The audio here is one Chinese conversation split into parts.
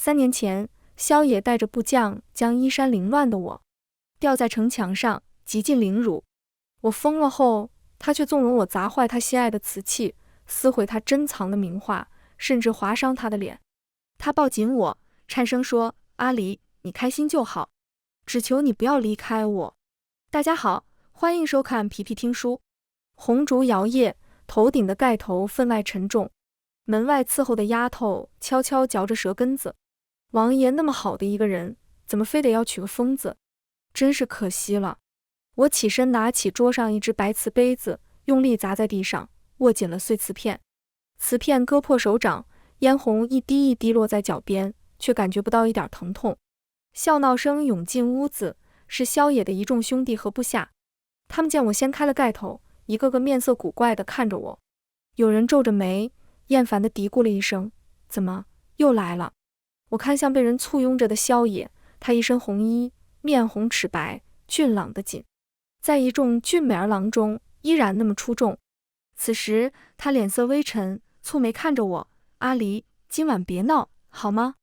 3年前，萧野带着部将将衣衫凌乱的我吊在城墙上，极尽凌辱。我疯了后，他却纵容我砸坏他心爱的瓷器，撕毁他珍藏的名画，甚至划伤他的脸。他抱紧我，颤声说：“阿离，你开心就好，只求你不要离开我。”大家好，欢迎收看皮皮听书。红烛摇曳，头顶的盖头分外沉重。门外伺候的丫头悄悄嚼着舌根子。王爷那么好的一个人，怎么非得要娶个疯子？真是可惜了。我起身拿起桌上一只白瓷杯子，用力砸在地上，握紧了碎瓷片。瓷片割破手掌，嫣红一滴一滴落在脚边，却感觉不到一点疼痛。笑闹声涌进屋子，是萧野的一众兄弟和部下。他们见我掀开了盖头，一个个面色古怪地看着我。有人皱着眉，厌烦地嘀咕了一声：“怎么又来了？”我看向被人簇拥着的萧野，他一身红衣，面红齿白，俊朗得紧，在一众俊美儿郎中依然那么出众。此时他脸色微沉，蹙眉看着我：“阿离，今晚别闹，好吗？”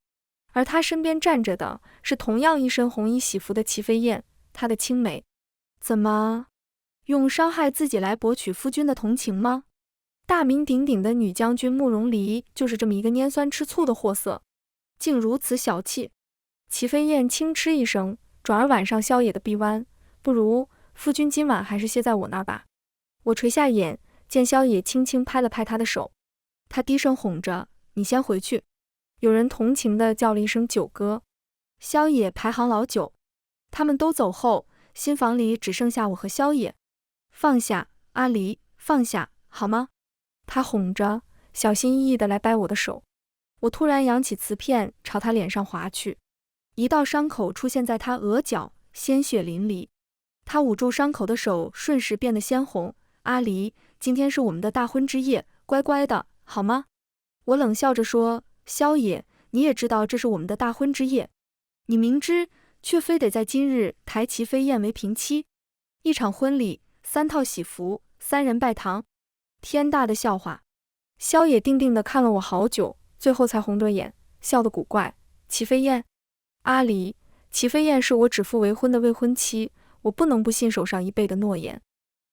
而他身边站着的是同样一身红衣喜服的齐飞燕，她的青梅。怎么用伤害自己来博取夫君的同情吗？大名鼎鼎的女将军慕容离就是这么一个拈酸吃醋的货色，竟如此小气。齐飞燕轻嗤一声，转而挽上萧野的臂弯：“不如夫君今晚还是歇在我那儿吧。”我垂下眼，见萧野轻轻拍了拍他的手，他低声哄着：“你先回去。”有人同情地叫了一声九哥。萧野排行老九。他们都走后，新房里只剩下我和萧野。放下，阿离，放下，好吗？他哄着，小心翼翼地来掰我的手。我突然扬起瓷片，朝他脸上划去，一道伤口出现在他额角，鲜血淋漓。他捂住伤口的手瞬时变得鲜红。阿离，今天是我们的大婚之夜，乖乖的，好吗？我冷笑着说：“萧野，你也知道这是我们的大婚之夜，你明知却非得在今日抬齐飞燕为平妻。一场婚礼，3套喜服，3人拜堂，天大的笑话。”萧野定定地看了我好久，最后才红着眼，笑得古怪：“齐飞燕？阿离，齐飞燕是我指腹为婚的未婚妻，我不能不信守上一辈的诺言。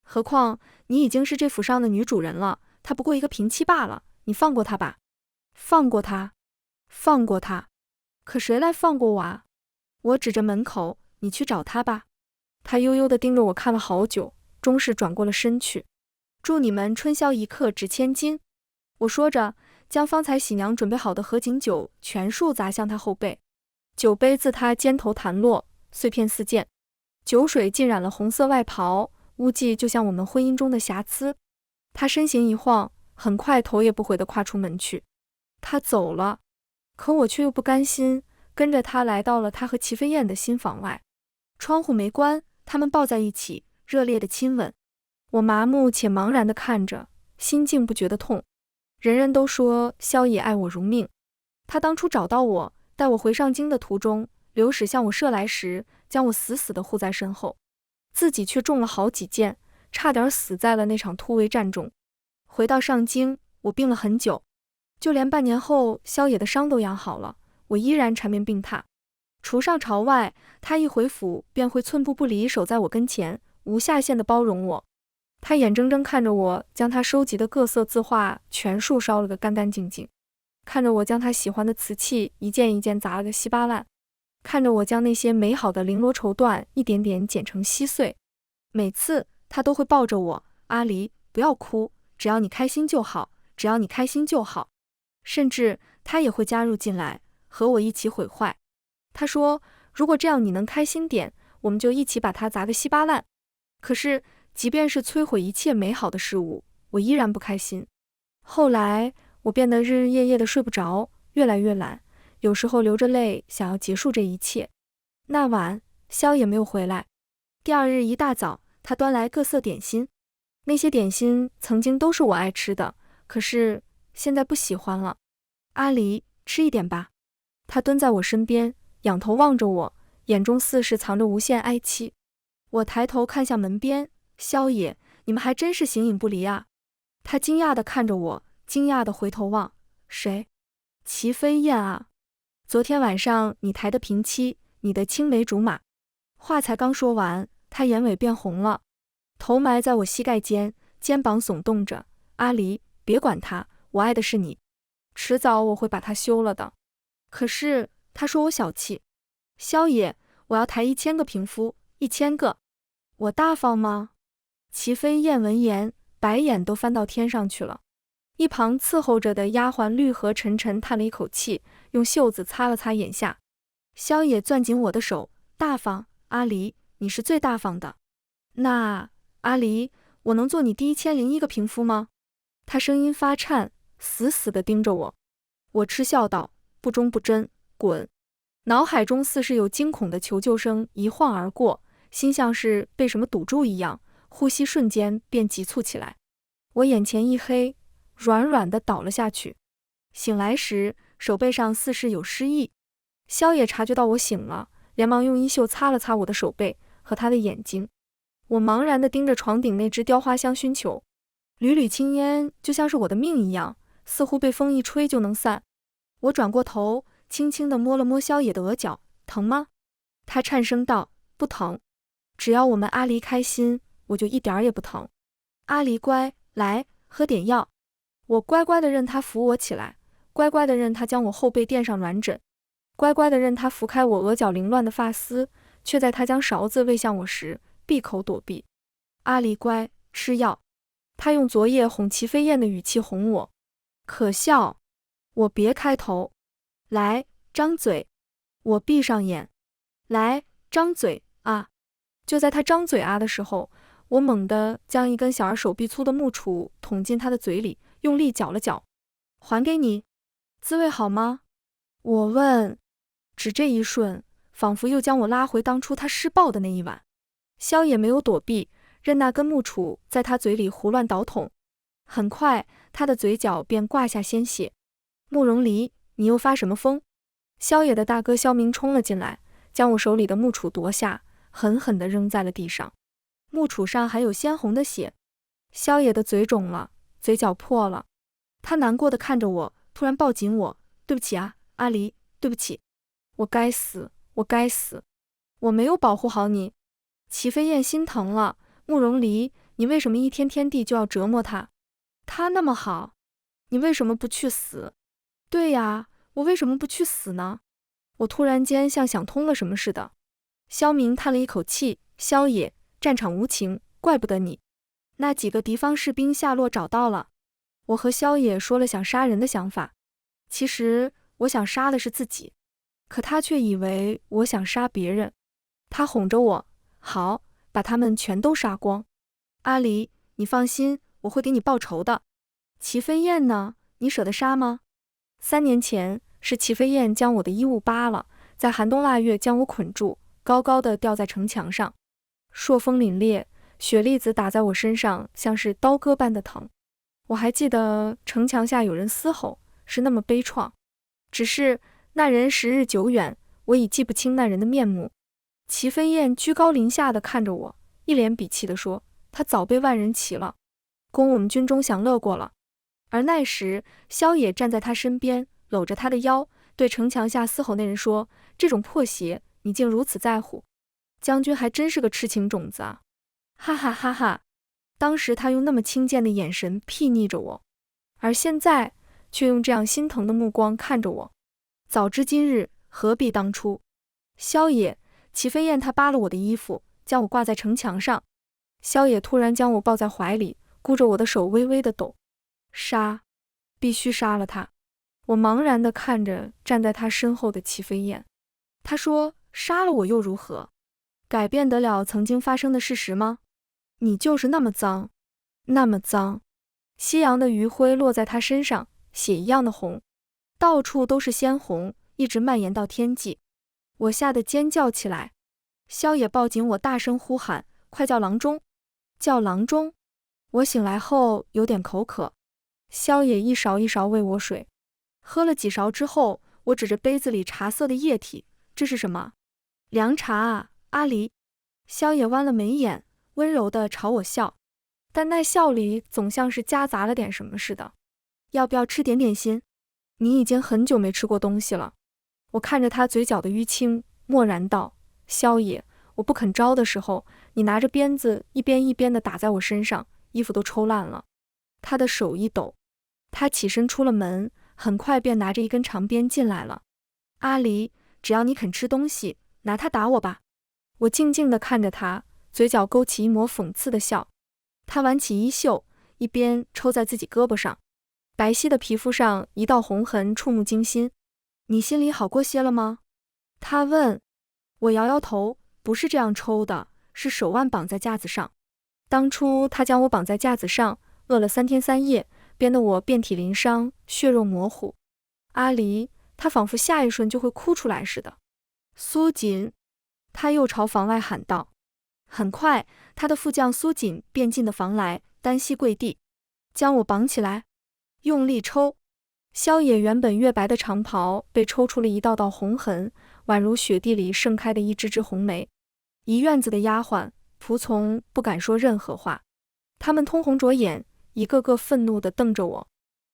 何况你已经是这府上的女主人了，她不过一个平妻罢了，你放过她吧。”放过她？放过她？可谁来放过我啊？我指着门口：“你去找她吧。”他悠悠地盯着我看了好久，终是转过了身去。祝你们春宵一刻值千金。我说着，将方才喜娘准备好的合卺酒全数砸向他后背，酒杯自他肩头弹落，碎片四溅，酒水浸染了红色外袍，污迹就像我们婚姻中的瑕疵。他身形一晃，很快头也不回地跨出门去。他走了，可我却又不甘心，跟着他来到了他和齐飞燕的新房外。窗户没关，他们抱在一起，热烈的亲吻。我麻木且茫然地看着，心境不觉得痛。人人都说萧野爱我如命，他当初找到我，带我回上京的途中，流矢向我射来时，将我死死地护在身后，自己却中了好几箭，差点死在了那场突围战中。回到上京，我病了很久，就连半年后萧野的伤都养好了，我依然缠绵病榻。除上朝外，他一回府便会寸步不离守在我跟前，无下限地包容我。他眼睁睁看着我将他收集的各色字画全数烧了个干干净净，看着我将他喜欢的瓷器一件一件砸了个稀巴烂，看着我将那些美好的绫罗绸缎一点点剪成稀碎。每次他都会抱着我：“阿离，不要哭，只要你开心就好，只要你开心就好。”甚至他也会加入进来，和我一起毁坏。他说：“如果这样你能开心点，我们就一起把它砸个稀巴烂。”可是即便是摧毁一切美好的事物，我依然不开心。后来我变得日日夜夜的睡不着，越来越懒，有时候流着泪想要结束这一切。那晚萧也没有回来。第二日一大早，他端来各色点心，那些点心曾经都是我爱吃的，可是现在不喜欢了。阿离，吃一点吧。他蹲在我身边，仰头望着我，眼中似是藏着无限哀戚。我抬头看向门边，萧野，你们还真是形影不离啊。他惊讶地看着我，惊讶地回头望，谁？齐飞燕啊。昨天晚上你抬的平妻，你的青梅竹马。话才刚说完，他眼尾变红了，头埋在我膝盖间，肩膀耸动着。阿离，别管他，我爱的是你，迟早我会把他休了的。可是他说我小气。萧野，我要抬1000个平夫，1000个。我大方吗？齐飞燕闻言，白眼都翻到天上去了。一旁伺候着的丫鬟绿和沉沉叹了一口气，用袖子擦了擦眼下。萧野攥紧我的手，大方，阿离，你是最大方的。那，阿离，我能做你第1001个平夫吗？他声音发颤，死死地盯着我。我嗤笑道，不忠不贞，滚！脑海中似是有惊恐的求救声一晃而过，心像是被什么堵住一样，呼吸瞬间便急促起来。我眼前一黑，软软的倒了下去。醒来时，手背上似是有湿意。萧野察觉到我醒了，连忙用衣袖擦了擦我的手背和他的眼睛。我茫然地盯着床顶那只雕花香薰球，缕缕青烟就像是我的命一样，似乎被风一吹就能散。我转过头，轻轻地摸了摸萧野的额角，疼吗？他颤声道，不疼，只要我们阿离开心，我就一点也不疼。阿离乖，来，喝点药。我乖乖地任他扶我起来，乖乖地任他将我后背垫上软枕，乖乖地任他拂开我额角凌乱的发丝，却在他将勺子喂向我时，闭口躲避。阿离乖，吃药。他用昨夜哄齐飞燕的语气哄我。可笑，我别开头。来，张嘴。我闭上眼。来，张嘴啊！就在他张嘴啊的时候，我猛地将一根小儿手臂粗的木杵捅进他的嘴里，用力搅了搅。还给你，滋味好吗？我问。只这一瞬，仿佛又将我拉回当初他施暴的那一晚。萧野没有躲避，任那根木杵在他嘴里胡乱倒捅。很快，他的嘴角便挂下鲜血。慕容离，你又发什么疯？萧野的大哥萧明冲了进来，将我手里的木杵夺下，狠狠地扔在了地上。木杵上还有鲜红的血。萧野的嘴肿了，嘴角破了。他难过地看着我，突然抱紧我，对不起啊，阿离，对不起。我该死，我该死，我没有保护好你。齐飞燕心疼了，慕容离，你为什么一天天地就要折磨他？他那么好，你为什么不去死？对呀，我为什么不去死呢？我突然间像想通了什么似的。萧明叹了一口气，萧野，战场无情，怪不得你。那几个敌方士兵下落找到了。我和萧野说了想杀人的想法，其实我想杀的是自己，可他却以为我想杀别人。他哄着我，好，把他们全都杀光。阿离，你放心，我会给你报仇的。齐飞燕呢？你舍得杀吗？3年前，是齐飞燕将我的衣物扒了，在寒冬腊月将我捆住，高高的吊在城墙上。朔风凛冽，雪粒子打在我身上，像是刀割般的疼。我还记得城墙下有人嘶吼，是那么悲怆。只是那人时日久远，我已记不清那人的面目。齐飞燕居高临下的看着我，一脸鄙弃地说，他早被万人骑了，供我们军中享乐过了。而那时，萧野站在他身边，搂着他的腰，对城墙下嘶吼那人说，这种破鞋，你竟如此在乎。将军还真是个痴情种子啊！哈哈哈哈！当时他用那么轻贱的眼神睥睨着我，而现在却用这样心疼的目光看着我。早知今日，何必当初？萧野，齐飞燕她扒了我的衣服，将我挂在城墙上。萧野突然将我抱在怀里，箍着我的手微微的抖。杀，必须杀了他！我茫然地看着站在他身后的齐飞燕。他说，杀了我又如何？改变得了曾经发生的事实吗？你就是那么脏，那么脏。夕阳的余晖落在他身上，血一样的红，到处都是鲜红，一直蔓延到天际。我吓得尖叫起来。萧野抱紧我，大声呼喊，快叫郎中！叫郎中！我醒来后有点口渴，萧野一勺一勺喂我水。喝了几勺之后，我指着杯子里茶色的液体，这是什么？凉茶啊，阿离。萧野弯了眉眼，温柔地朝我笑，但那笑里总像是夹杂了点什么似的。要不要吃点点心？你已经很久没吃过东西了。我看着他嘴角的淤青，默然道：萧野，我不肯招的时候，你拿着鞭子一鞭一鞭地打在我身上，衣服都抽烂了。他的手一抖，他起身出了门，很快便拿着一根长鞭进来了。阿离，只要你肯吃东西，拿它打我吧。我静静地看着他，嘴角勾起一抹讽刺的笑。他挽起衣袖，一边抽在自己胳膊上，白皙的皮肤上一道红痕触目惊心。你心里好过些了吗？他问。我摇摇头，不是这样抽的，是手腕绑在架子上。当初他将我绑在架子上，饿了3天3夜，编得我遍体鳞伤，血肉模糊。阿离，他仿佛下一瞬就会哭出来似的。苏锦，他又朝房外喊道。很快，他的副将苏锦便进的房来，单膝跪地，将我绑起来，用力抽。萧野原本月白的长袍被抽出了一道道红痕，宛如雪地里盛开的一枝枝红梅。一院子的丫鬟仆从不敢说任何话，他们通红着眼，一个个愤怒地瞪着我。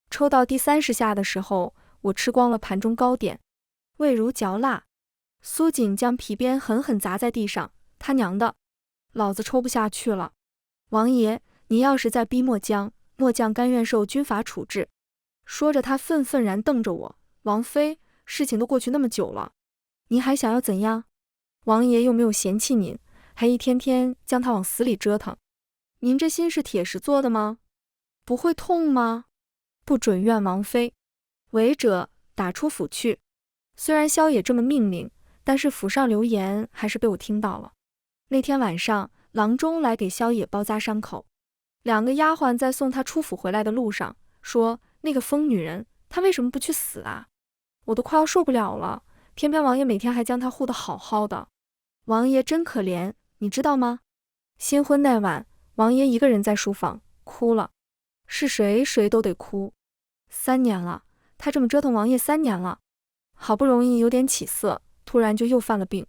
抽到第30下的时候，我吃光了盘中糕点，味如嚼蜡。苏锦将皮鞭狠狠砸在地上，他娘的，老子抽不下去了。王爷，你要是再逼末将，末将甘愿受军法处置。说着，他愤然瞪着我。王妃，事情都过去那么久了，您还想要怎样？王爷又没有嫌弃您，还一天天将他往死里折腾。您这心是铁石做的吗？不会痛吗？不准怨王妃。违者打出府去。虽然萧野这么命令，但是府上流言还是被我听到了。那天晚上，郎中来给萧野包扎伤口，2个丫鬟在送他出府回来的路上说，那个疯女人，她为什么不去死啊？我都快要受不了了，偏偏王爷每天还将她护得好好的。王爷真可怜，你知道吗？新婚那晚，王爷一个人在书房哭了，是谁都得哭。3年了，他这么折腾王爷3年了，好不容易有点起色，突然就又犯了病。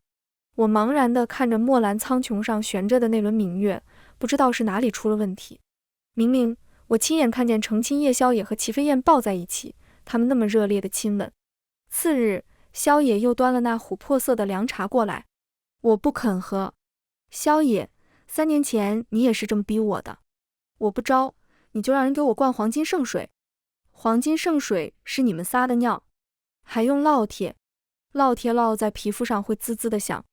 我茫然地看着墨蓝苍穹上悬着的那轮明月，不知道是哪里出了问题。明明我亲眼看见程青叶、萧野和齐飞燕抱在一起，他们那么热烈的亲吻。次日，萧野又端了那琥珀色的凉茶过来，我不肯喝。萧野，3年前你也是这么逼我的，我不招，你就让人给我灌黄金圣水。黄金圣水是你们仨的尿，还用烙铁，烙铁烙在皮肤上会滋滋的响。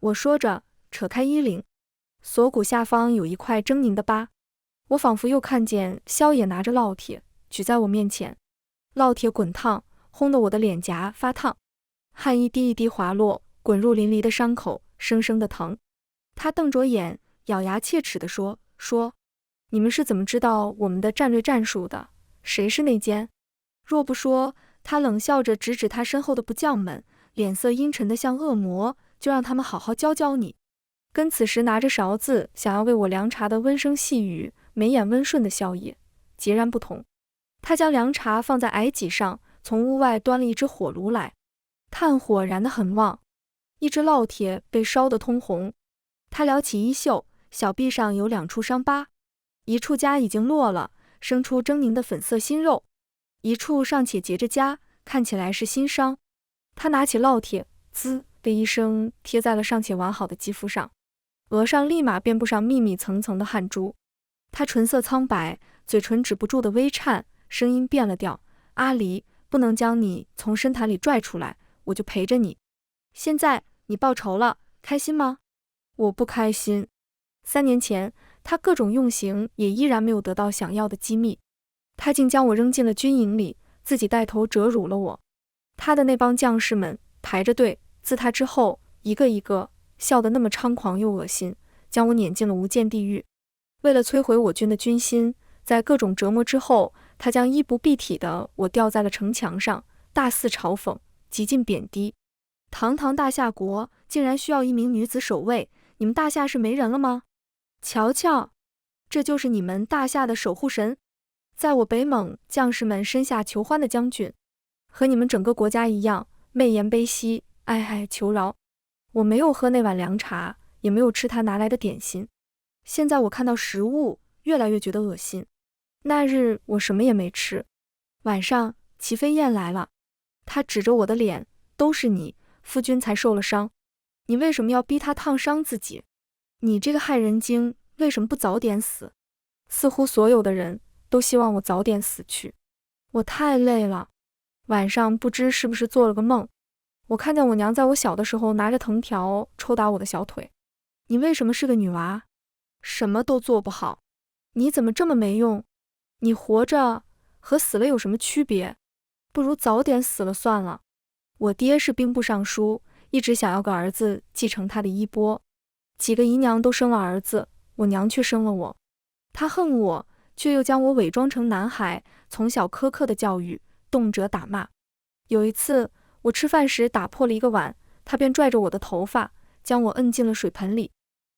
我说着，扯开衣领，锁骨下方有一块狰狞的疤。我仿佛又看见萧野拿着烙铁举在我面前，烙铁滚烫，轰得我的脸颊发烫，汗一滴一滴滑落，滚入淋漓的伤口，生生的疼。他瞪着眼，咬牙切齿地说，你们是怎么知道我们的战略战术的？谁是内奸？若不说，他冷笑着指指他身后的部将们，脸色阴沉得像恶魔，就让他们好好教教你。跟此时拿着勺子想要为我凉茶的温声细语、眉眼温顺的萧野截然不同。他将凉茶放在矮几上，从屋外端了一只火炉来，炭火燃得很旺，一只烙铁被烧得通红。他撩起衣袖，小臂上有2处伤疤，一处痂已经落了，生出狰狞的粉色新肉，一处尚且结着痂，看起来是新伤。他拿起烙铁，滋的一声贴在了尚且完好的肌肤上，额上立马遍布上密密层层的汗珠。他唇色苍白，嘴唇止不住的微颤，声音变了调，阿离，不能将你从深潭里拽出来，我就陪着你。现在你报仇了，开心吗？我不开心。3年前，他各种用刑也依然没有得到想要的机密，他竟将我扔进了军营里，自己带头折辱了我。他的那帮将士们排着队，自他之后，一个一个笑得那么猖狂又恶心，将我撵进了无间地狱。为了摧毁我军的军心，在各种折磨之后，他将衣不蔽体的我吊在了城墙上，大肆嘲讽，极尽贬低。堂堂大夏国，竟然需要一名女子守卫，你们大夏是没人了吗？瞧瞧，这就是你们大夏的守护神。在我北蒙将士们身下求欢的将军，和你们整个国家一样，媚言卑膝，哀求饶。我没有喝那碗凉茶，也没有吃他拿来的点心。现在我看到食物，越来越觉得恶心。那日我什么也没吃。晚上，齐飞燕来了，她指着我的脸，都是你，夫君才受了伤，你为什么要逼他烫伤自己？你这个害人精，为什么不早点死？似乎所有的人都希望我早点死去。我太累了，晚上不知是不是做了个梦，我看见我娘在我小的时候拿着藤条抽打我的小腿。你为什么是个女娃？什么都做不好，你怎么这么没用？你活着和死了有什么区别？不如早点死了算了。我爹是兵部尚书，一直想要个儿子继承他的衣钵，几个姨娘都生了儿子，我娘却生了我。他恨我，却又将我伪装成男孩，从小苛刻的教育，动辄打骂。有一次，我吃饭时打破了一个碗，他便拽着我的头发，将我摁进了水盆里。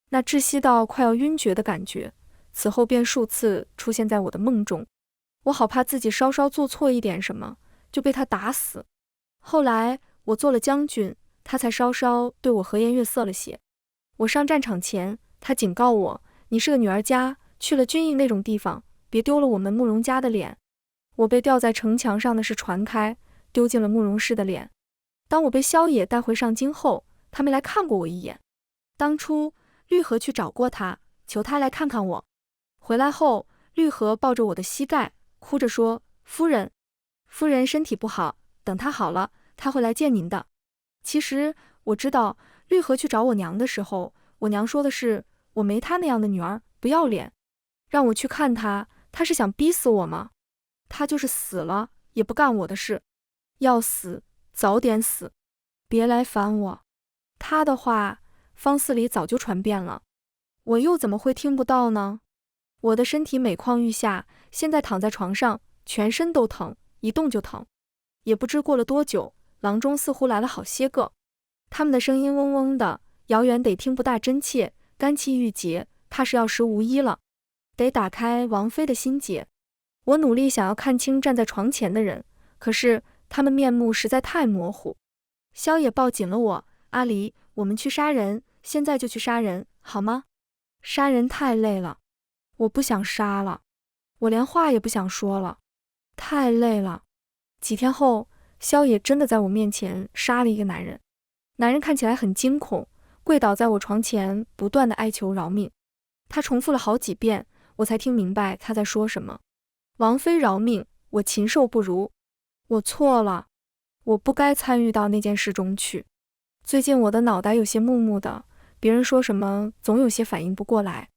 那窒息到快要晕厥的感觉，此后便数次出现在我的梦中。我好怕自己稍稍做错一点什么，就被他打死。后来我做了将军，他才稍稍对我和颜悦色了些。我上战场前，他警告我，你是个女儿家，去了军营那种地方，别丢了我们慕容家的脸。我被吊在城墙上的是传开，丢进了慕容氏的脸。当我被萧野带回上京后，他没来看过我一眼。当初绿荷去找过他，求他来看看我。回来后，绿荷抱着我的膝盖，哭着说，夫人身体不好，等她好了，她会来见您的。其实我知道，绿荷去找我娘的时候，我娘说的是，我没她那样的女儿，不要脸，让我去看她，她是想逼死我吗？她就是死了，也不干我的事。要死，早点死，别来烦我。她的话，方寺里早就传遍了，我又怎么会听不到呢？我的身体每况愈下，现在躺在床上，全身都疼，一动就疼。也不知过了多久，郎中似乎来了好些个，他们的声音嗡嗡的，遥远得听不大真切，肝气郁结，怕是要时无医了，得打开王妃的心结。我努力想要看清站在床前的人，可是他们面目实在太模糊。萧野抱紧了我，阿离，我们去杀人，现在就去杀人，好吗？杀人太累了，我不想杀了，我连话也不想说了，太累了。几天后，萧野真的在我面前杀了一个男人。男人看起来很惊恐，跪倒在我床前，不断地哀求饶命。他重复了好几遍，我才听明白他在说什么。王妃饶命，我禽兽不如，我错了，我不该参与到那件事中去。最近我的脑袋有些木木的，别人说什么总有些反应不过来，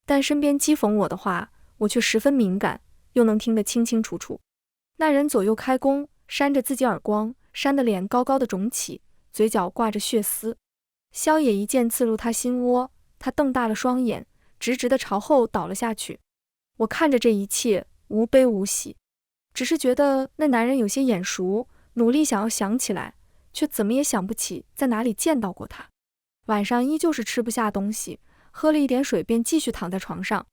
但身边讥讽我的话，我却十分敏感，又能听得清清楚楚。那人左右开弓，扇着自己耳光，扇得脸高高的肿起，嘴角挂着血丝。萧野一剑刺入他心窝，他瞪大了双眼，直直地朝后倒了下去。我看着这一切，无悲无喜，只是觉得那男人有些眼熟，努力想要想起来，却怎么也想不起在哪里见到过他。晚上依旧是吃不下东西，喝了一点水便继续躺在床上。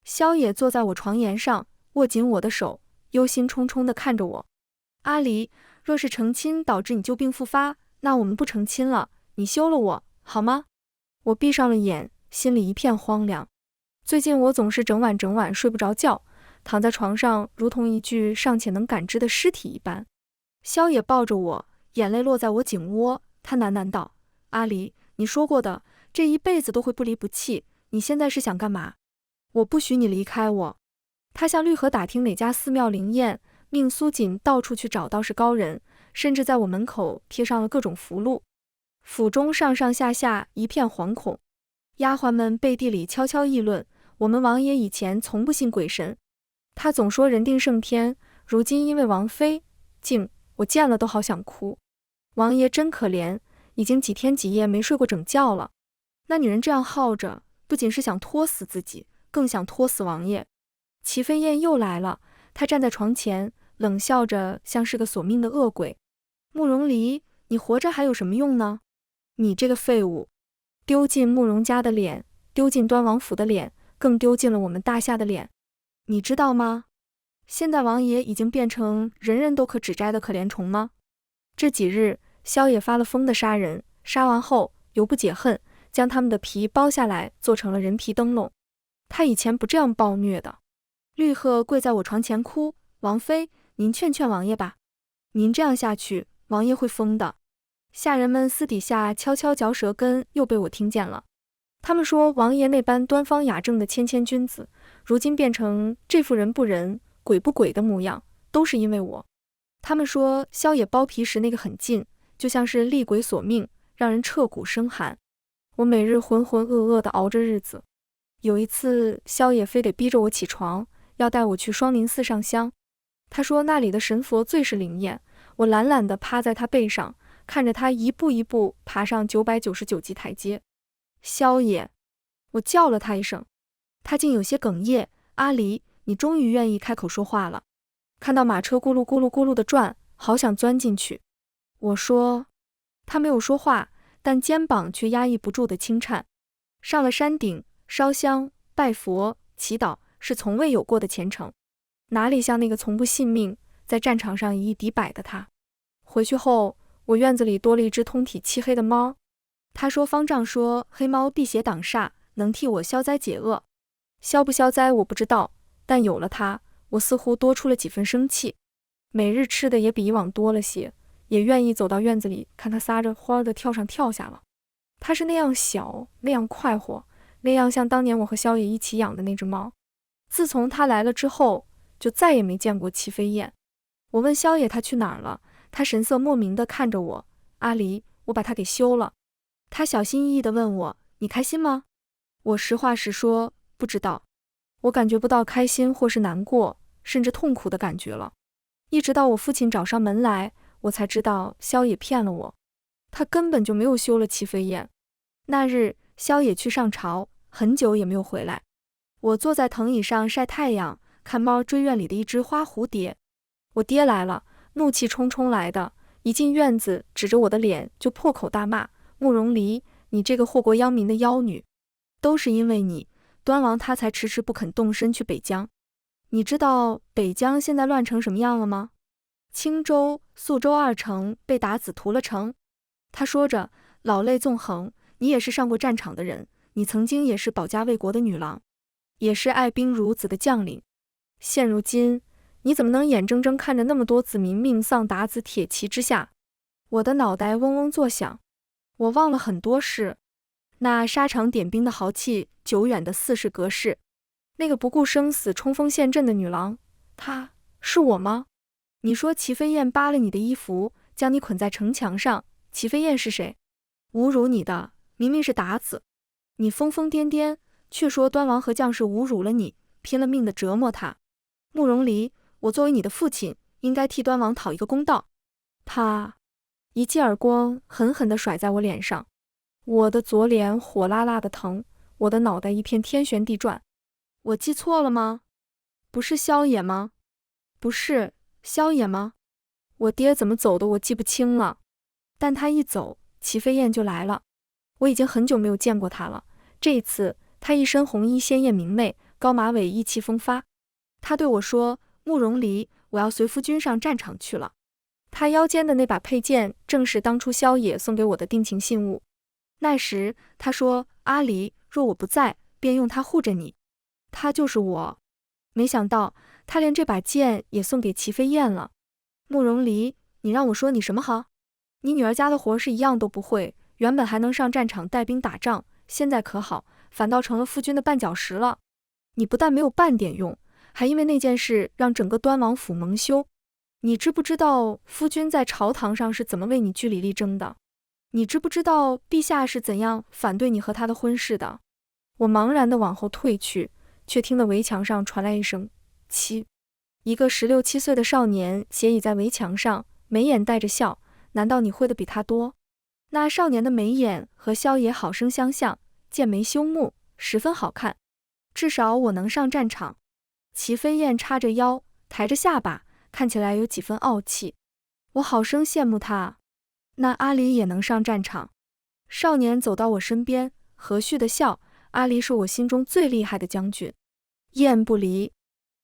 萧野坐在我床沿上，握紧我的手，忧心忡忡地看着我。阿离，若是成亲导致你旧病复发，那我们不成亲了，你休了我，好吗？我闭上了眼，心里一片荒凉。最近我总是整晚睡不着觉，躺在床上如同一具尚且能感知的尸体一般。萧野抱着我，眼泪落在我颈窝，他喃喃道，阿离，你说过的，这一辈子都会不离不弃，你现在是想干嘛？我不许你离开我。他向绿荷打听哪家寺庙灵验，命苏锦到处去找道士高人，甚至在我门口贴上了各种符箓。府中上上下下一片惶恐，丫鬟们背地里悄悄议论，我们王爷以前从不信鬼神，他总说人定胜天，如今因为王妃，我见了都好想哭。王爷真可怜，已经几天几夜没睡过整觉了。那女人这样耗着，不仅是想拖死自己，更想拖死王爷。齐飞燕又来了，她站在床前，冷笑着，像是个索命的恶鬼。慕容离，你活着还有什么用呢？你这个废物，丢尽慕容家的脸，丢尽端王府的脸，更丢尽了我们大夏的脸。你知道吗？现在王爷已经变成人人都可指摘的可怜虫吗？这几日，萧野发了疯的杀人，杀完后犹不解恨，将他们的皮剥下来做成了人皮灯笼。他以前不这样暴虐的。绿荷跪在我床前哭，王妃，您劝劝王爷吧，您这样下去，王爷会疯的。下人们私底下悄悄嚼舌根，又被我听见了。他们说王爷那般端方雅正的谦谦君子，如今变成这副人不人、鬼不鬼的模样，都是因为我。他们说萧野剥皮时那个狠劲，就像是厉鬼索命，让人彻骨生寒。我每日浑浑噩噩地熬着日子。有一次，萧野非得逼着我起床，要带我去双林寺上香。他说那里的神佛最是灵验。我懒懒地趴在他背上，看着他一步一步爬上999级台阶。萧野，我叫了他一声，他竟有些哽咽。阿离，你终于愿意开口说话了。看到马车咕噜咕噜咕噜地转，好想钻进去。我说，他没有说话，但肩膀却压抑不住的轻颤。上了山顶，烧香、拜佛、祈祷，是从未有过的虔诚。哪里像那个从不信命，在战场上以一敌百的他。回去后，我院子里多了一只通体漆黑的猫。他说方丈说黑猫辟邪挡煞，能替我消灾解厄。消不消灾我不知道，但有了它，我似乎多出了几分生气。每日吃的也比以往多了些，也愿意走到院子里看它撒着欢儿的跳上跳下了。它是那样小，那样快活，那样像当年我和萧野一起养的那只猫。自从它来了之后，就再也没见过齐飞燕。我问萧野他去哪儿了，他神色莫名地看着我。阿离，我把它给休了。他小心翼翼地问我，你开心吗？我实话实说，不知道。我感觉不到开心或是难过，甚至痛苦的感觉了。一直到我父亲找上门来，我才知道萧野骗了我，他根本就没有休了齐飞燕。那日，萧野去上朝，很久也没有回来。我坐在藤椅上晒太阳，看猫追院里的一只花蝴蝶。我爹来了，怒气冲冲来的，一进院子，指着我的脸就破口大骂：慕容离，你这个祸国殃民的妖女，都是因为你，端王他才迟迟不肯动身去北疆。你知道北疆现在乱成什么样了吗？青州、宿州2城被打紫屠了城。他说着，老泪纵横。你也是上过战场的人，你曾经也是保家卫国的女郎，也是爱兵如子的将领。现如今，你怎么能眼睁睁看着那么多子民命丧打紫铁骑之下？我的脑袋嗡嗡作响，我忘了很多事。那沙场点兵的豪气，久远的四世格式，那个不顾生死冲锋陷阵的女郎，她是我吗？你说齐飞燕扒了你的衣服，将你捆在城墙上，齐飞燕是谁？侮辱你的明明是达子，你疯疯癫癫，却说端王和将士侮辱了你，拼了命的折磨他。慕容离，我作为你的父亲，应该替端王讨一个公道。他一记耳光狠狠地甩在我脸上，我的左脸火辣辣的疼，我的脑袋一片天旋地转。我记错了吗？不是萧野吗？不是萧野吗？我爹怎么走的我记不清了，但他一走，齐飞燕就来了。我已经很久没有见过他了，这一次他一身红衣，鲜艳明媚，高马尾，意气风发。他对我说，慕容离，我要随夫君上战场去了。他腰间的那把佩剑，正是当初萧野送给我的定情信物。那时他说，阿离，若我不在，便用它护着你。他就是我。没想到他连这把剑也送给齐飞燕了。慕容离，你让我说你什么好？你女儿家的活是一样都不会，原本还能上战场带兵打仗，现在可好，反倒成了夫君的绊脚石了。你不但没有半点用，还因为那件事让整个端王府蒙羞。你知不知道夫君在朝堂上是怎么为你据理力争的？你知不知道陛下是怎样反对你和他的婚事的？我茫然地往后退去，却听得围墙上传来一声七。一个16、17岁的少年斜倚在围墙上，眉眼带着笑。难道你会的比他多？那少年的眉眼和萧野好生相像，剑眉修目，十分好看。至少我能上战场。齐飞燕叉着腰，抬着下巴，看起来有几分傲气。我好生羡慕他。那阿离也能上战场。少年走到我身边，和煦的笑。阿离是我心中最厉害的将军。燕不离，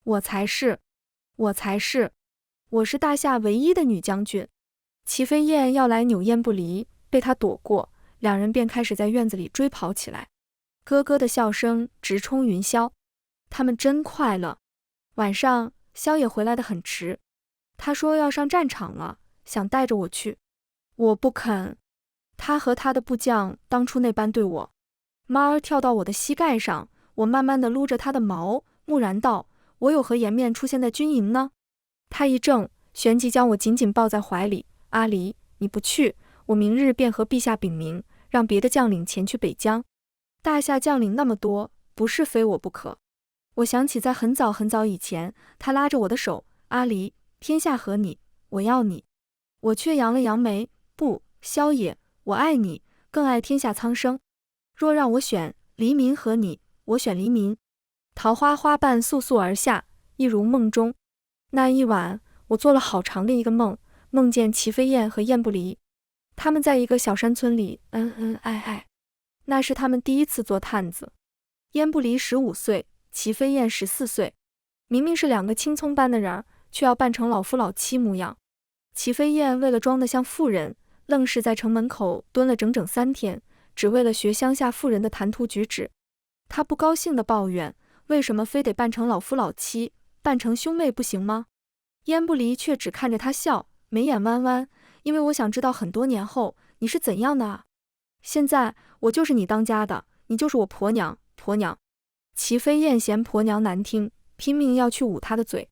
我才是，我才是，我是大夏唯一的女将军。齐飞燕要来扭燕不离，被他躲过，两人便开始在院子里追跑起来。咯咯的笑声直冲云霄。他们真快乐。晚上，萧野回来得很迟，他说要上战场了，想带着我去。我不肯。他和他的部将当初那般对我。妈儿跳到我的膝盖上，我慢慢地撸着他的毛，木然道：我有何颜面出现在军营呢？他一怔，旋即将我紧紧抱在怀里。阿离，你不去，我明日便和陛下禀明，让别的将领前去北疆。大夏将领那么多，不是非我不可。我想起在很早很早以前，他拉着我的手，阿离，天下和你，我要你。我却扬了扬眉，不，萧野，我爱你，更爱天下苍生。若让我选，黎民和你，我选黎民。桃花花瓣簌簌而下，一如梦中。那一晚，我做了好长的一个梦，梦见齐飞燕和燕不离，他们在一个小山村里恩恩爱爱。那是他们第一次做探子。燕不离15岁，齐飞燕14岁，明明是两个青葱般的人，却要扮成老夫老妻模样。齐飞燕为了装得像妇人，愣是在城门口蹲了整整3天，只为了学乡下妇人的谈吐举止。她不高兴地抱怨，为什么非得扮成老夫老妻，扮成兄妹不行吗？燕不离却只看着她笑，眉眼弯弯，因为我想知道很多年后你是怎样的啊。现在我就是你当家的，你就是我婆娘，婆娘。齐飞燕嫌婆娘难听，拼命要去捂她的嘴，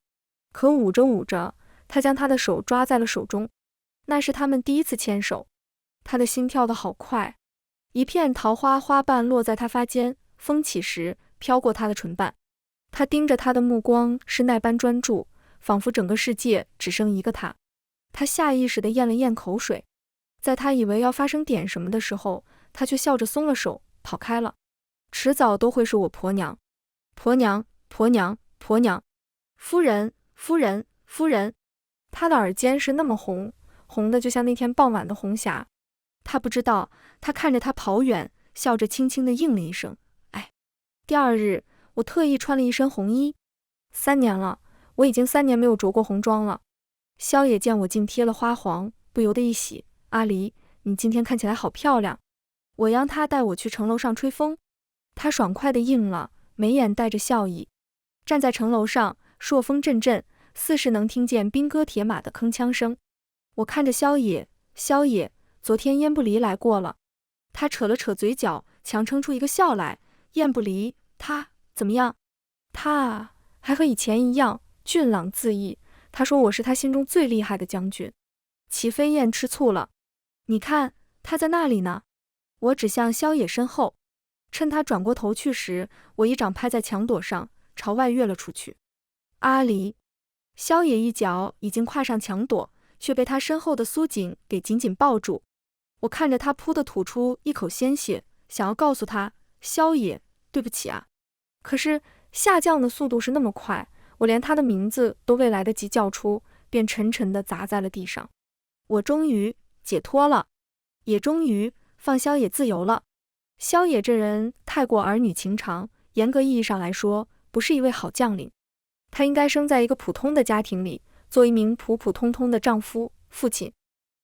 可捂着捂着，她将她的手抓在了手中。那是他们第一次牵手，她的心跳得好快。一片桃花花瓣落在她发间，风起时飘过她的唇瓣。她盯着他的目光是那般专注，仿佛整个世界只剩一个他。她下意识地咽了咽口水，在她以为要发生点什么的时候，她却笑着松了手，跑开了。迟早都会是我婆娘，婆娘，婆娘，婆娘，夫人，夫人，夫人。她的耳尖是那么红，红的就像那天傍晚的红霞。她不知道，她看着他跑远，笑着轻轻地应了一声，哎。第二日，我特意穿了一身红衣。3年了，我已经3年没有着过红妆了。萧野见我竟贴了花黄，不由得一喜，阿离，你今天看起来好漂亮。我央他带我去城楼上吹风，他爽快地应了，眉眼带着笑意。站在城楼上，朔风阵阵，似是能听见兵戈铁马的铿锵声。我看着萧野，萧野，昨天燕不离来过了。他扯了扯嘴角，强撑出一个笑来。燕不离，他怎么样？他啊，还和以前一样，俊朗自意。他说我是他心中最厉害的将军。齐飞燕吃醋了，你看，他在那里呢。我指向萧野身后，趁他转过头去时，我一掌拍在墙垛上，朝外跃了出去。阿离，萧野一脚已经跨上墙垛，却被他身后的苏锦给紧紧抱住。我看着他噗地吐出一口鲜血，想要告诉他，萧野，对不起啊。可是下降的速度是那么快，我连他的名字都未来得及叫出，便沉沉地砸在了地上。我终于解脱了，也终于放萧野自由了。萧野这人太过儿女情长，严格意义上来说，不是一位好将领。他应该生在一个普通的家庭里，做一名普普通通的丈夫、父亲。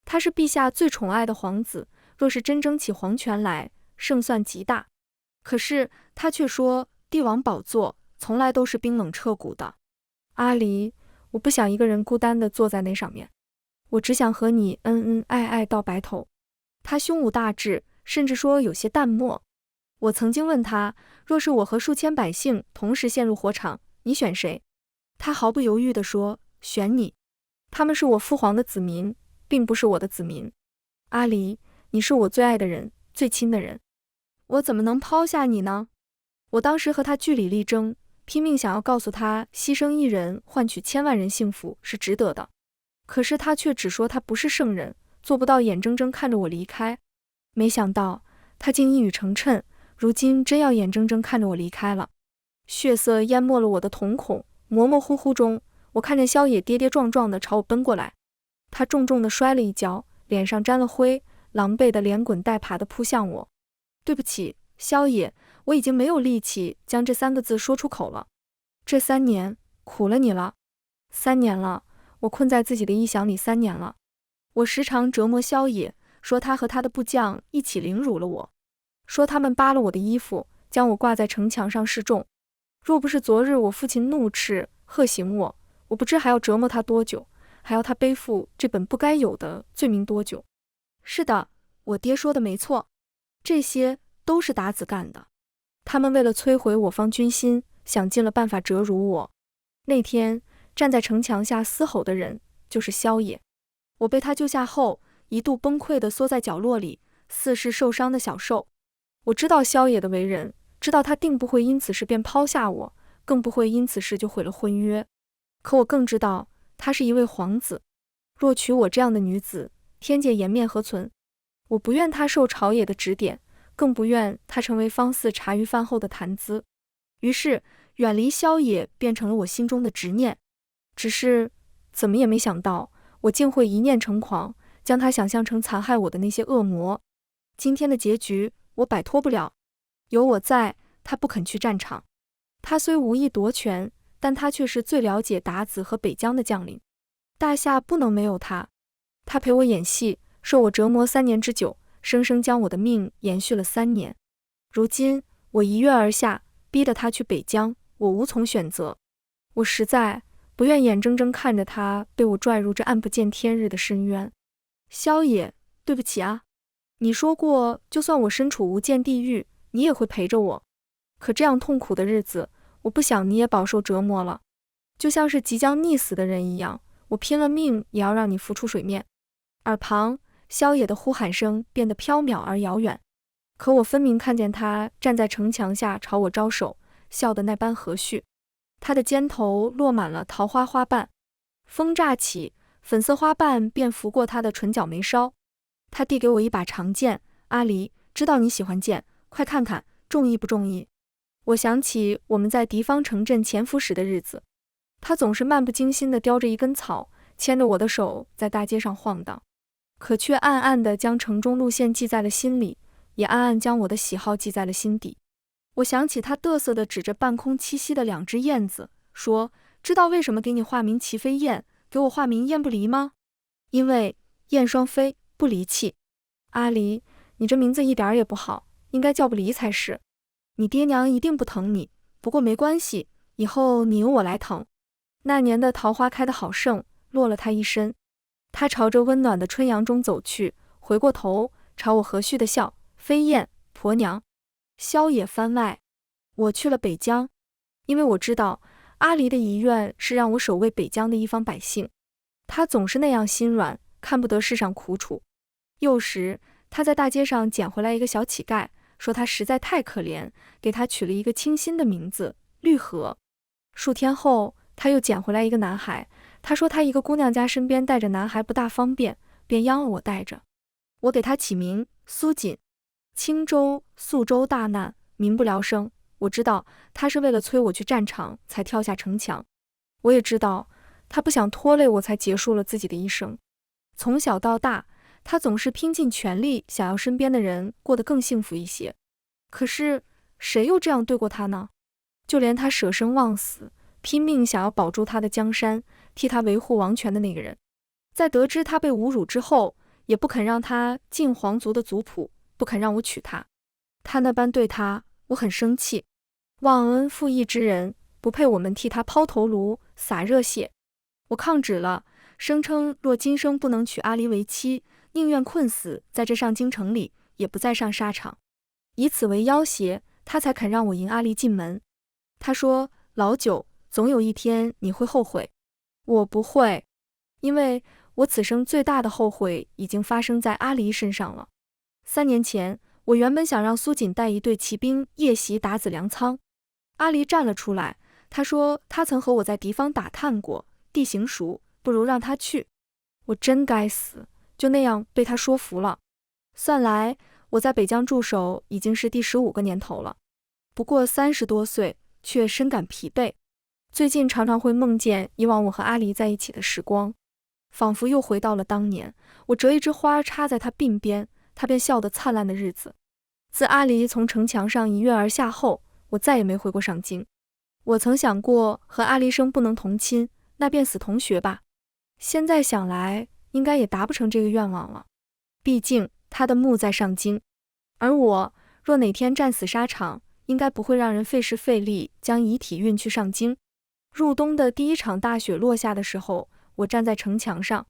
他是陛下最宠爱的皇子，若是真争起皇权来，胜算极大。可是他却说，帝王宝座从来都是冰冷彻骨的。阿离，我不想一个人孤单地坐在那上面，我只想和你恩恩爱爱到白头。他胸无大志，甚至说有些淡漠。我曾经问他，若是我和数千百姓同时陷入火场，你选谁？他毫不犹豫地说，选你。他们是我父皇的子民，并不是我的子民。阿离，你是我最爱的人，最亲的人，我怎么能抛下你呢？我当时和他据理力争，拼命想要告诉他，牺牲一人换取千万人幸福是值得的。可是他却只说他不是圣人，做不到眼睁睁看着我离开。没想到他竟一语成谶，如今真要眼睁睁看着我离开了。血色淹没了我的瞳孔，模模糊糊中，我看见萧野跌跌撞撞地朝我奔过来。他重重地摔了一跤，脸上沾了灰，狼狈地连滚带爬地扑向我。对不起，萧野，我已经没有力气将这3个字说出口了。这3年苦了你了。3年了，我困在自己的臆想里3年了。我时常折磨萧野，说他和他的部将一起凌辱了我，说他们扒了我的衣服，将我挂在城墙上示众。若不是昨日我父亲怒斥喝醒我，我不知还要折磨他多久，还要他背负这本不该有的罪名多久。是的，我爹说的没错，这些都是达子干的。他们为了摧毁我方军心，想尽了办法折辱我。那天站在城墙下嘶吼的人就是萧野。我被他救下后，一度崩溃地缩在角落里，似是受伤的小兽。我知道萧野的为人，知道他定不会因此事便抛下我，更不会因此事就毁了婚约。可我更知道，他是一位皇子，若娶我这样的女子，天界颜面何存？我不愿他受朝野的指点，更不愿他成为方四茶余饭后的谈资。于是，远离萧野变成了我心中的执念。只是，怎么也没想到，我竟会一念成狂，将他想象成残害我的那些恶魔。今天的结局，我摆脱不了。有我在，他不肯去战场。他虽无意夺权，但他却是最了解鞑子和北疆的将领。大夏不能没有他。他陪我演戏，受我折磨3年之久，生生将我的命延续了3年。如今我一跃而下，逼得他去北疆，我无从选择。我实在不愿眼睁睁看着他被我拽入这暗不见天日的深渊。萧野，对不起啊，你说过，就算我身处无间地狱，你也会陪着我。可这样痛苦的日子，我不想你也饱受折磨了。就像是即将溺死的人一样，我拼了命也要让你浮出水面。耳旁，萧野的呼喊声变得飘渺而遥远，可我分明看见他站在城墙下朝我招手，笑得那般和煦。他的肩头落满了桃花花瓣，风乍起，粉色花瓣便拂过他的唇角眉梢。他递给我一把长剑，阿离，知道你喜欢剑，快看看，中意不中意？我想起我们在敌方城镇潜伏时的日子，他总是漫不经心地叼着一根草，牵着我的手在大街上晃荡，可却暗暗地将城中路线记在了心里，也暗暗将我的喜好记在了心底。我想起他嘚瑟地指着半空栖息的2只燕子，说，知道为什么给你化名齐飞燕，给我化名燕不离吗？因为燕双飞，不离弃。阿离，你这名字一点也不好，应该叫不离才是。你爹娘一定不疼你，不过没关系，以后你由我来疼。那年的桃花开得好盛，落了他一身。他朝着温暖的春阳中走去，回过头朝我和煦地笑，飞燕，婆娘。萧野番外，我去了北疆，因为我知道阿离的遗愿是让我守卫北疆的一方百姓。他总是那样心软，看不得世上苦楚。幼时，他在大街上捡回来一个小乞丐，说他实在太可怜，给他取了一个清新的名字绿荷。数天后，他又捡回来一个男孩，他说他一个姑娘家身边带着男孩不大方便，便央了我带着。我给他起名苏锦。青州、宿州大难，民不聊生。我知道他是为了催我去战场才跳下城墙，我也知道他不想拖累我才结束了自己的一生。从小到大，他总是拼尽全力想要身边的人过得更幸福一些。可是谁又这样对过他呢？就连他舍生忘死，拼命想要保住他的江山，替他维护王权的那个人，在得知他被侮辱之后，也不肯让他进皇族的族谱，不肯让我娶她。他那般对他，我很生气。忘恩负义之人，不配我们替他抛头颅洒热血。我抗旨了，声称若今生不能娶阿离为妻，宁愿困死在这上京城里，也不再上沙场。以此为要挟，他才肯让我迎阿离进门。他说，老九，总有一天你会后悔。我不会，因为我此生最大的后悔已经发生在阿离身上了。3年前，我原本想让苏锦带一队骑兵夜袭鞑子粮仓，阿离站了出来，他说他曾和我在敌方打探过，地形熟，不如让他去。我真该死，就那样被他说服了。算来，我在北疆驻守已经是第15个年头了，不过30多岁，却深感疲惫。最近常常会梦见以往我和阿离在一起的时光，仿佛又回到了当年，我折一枝花插在他鬓边，他便笑得灿烂的日子。自阿离从城墙上一跃而下后，我再也没回过上京。我曾想过和阿离生不能同亲，那便死同学吧。现在想来，应该也达不成这个愿望了。毕竟他的墓在上京，而我若哪天战死沙场，应该不会让人费时费力将遗体运去上京。入冬的第一场大雪落下的时候，我站在城墙上，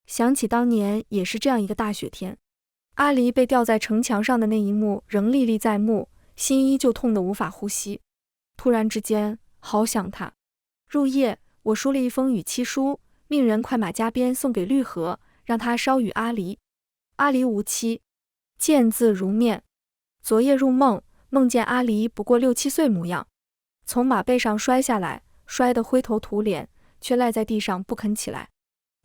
想起当年也是这样一个大雪天。阿离被吊在城墙上的那一幕仍历历在目，心依旧痛得无法呼吸。突然之间，好想他。入夜，我书了一封与妻书，命人快马加鞭送给绿河，让他捎与阿离。阿离无妻，见字如面。昨夜入梦，梦见阿离不过6、7岁模样，从马背上摔下来，摔得灰头土脸，却赖在地上不肯起来。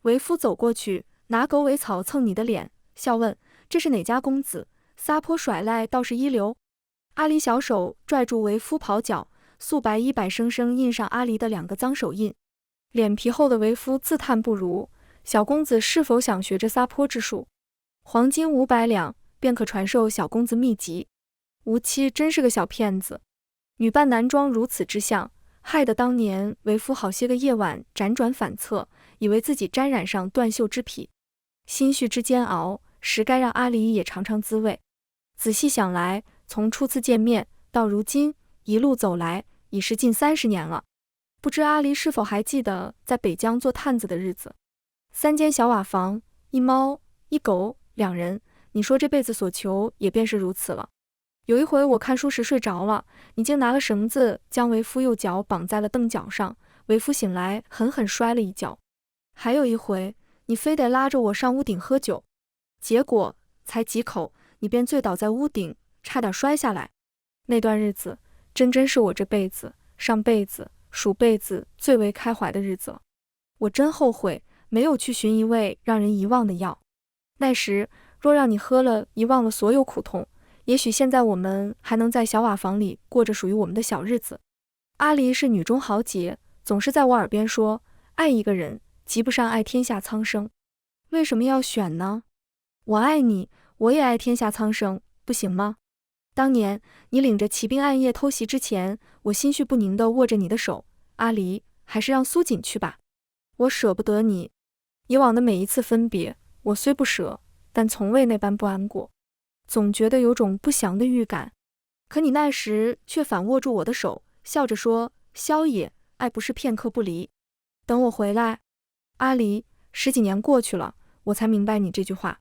为夫走过去，拿狗尾草蹭你的脸，笑问这是哪家公子，撒泼甩赖倒是一流。阿离小手拽住为夫袍角，素白衣摆生生印上阿离的2个脏手印。脸皮厚的为夫自叹不如，小公子是否想学这撒泼之术？黄金500两，便可传授小公子秘籍。无妻真是个小骗子，女扮男装如此之相，害得当年为夫好些个夜晚辗转反侧，以为自己沾染上断袖之癖。心绪之煎熬，实该让阿离也尝尝滋味。仔细想来，从初次见面到如今一路走来，已是近30年了。不知阿离是否还记得在北疆做探子的日子？3间小瓦房，1猫1狗2人，你说这辈子所求也便是如此了。有一回我看书时睡着了，你竟拿了绳子将为夫右脚绑在了凳脚上，为夫醒来狠狠摔了一跤。还有一回，你非得拉着我上屋顶喝酒，结果才几口，你便醉倒在屋顶，差点摔下来。那段日子真是我这辈子、上辈子、数辈子最为开怀的日子了。我真后悔没有去寻一味让人遗忘的药。那时若让你喝了，遗忘了所有苦痛，也许现在我们还能在小瓦房里过着属于我们的小日子。阿离是女中豪杰，总是在我耳边说，爱一个人及不上爱天下苍生。为什么要选呢？我爱你，我也爱天下苍生，不行吗？当年你领着骑兵暗夜偷袭之前，我心绪不宁地握着你的手，阿离，还是让苏锦去吧。我舍不得你。以往的每一次分别，我虽不舍，但从未那般不安过，总觉得有种不祥的预感。可你那时却反握住我的手，笑着说，萧野，爱不是片刻不离。等我回来。阿离，10几年过去了，我才明白你这句话。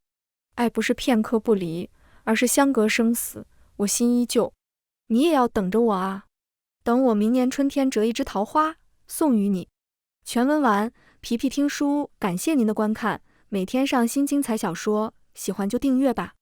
爱不是片刻不离，而是相隔生死，我心依旧。你也要等着我啊。等我明年春天折一枝桃花，送与你。全文完。皮皮听书，感谢您的观看，每天上新精彩小说，喜欢就订阅吧。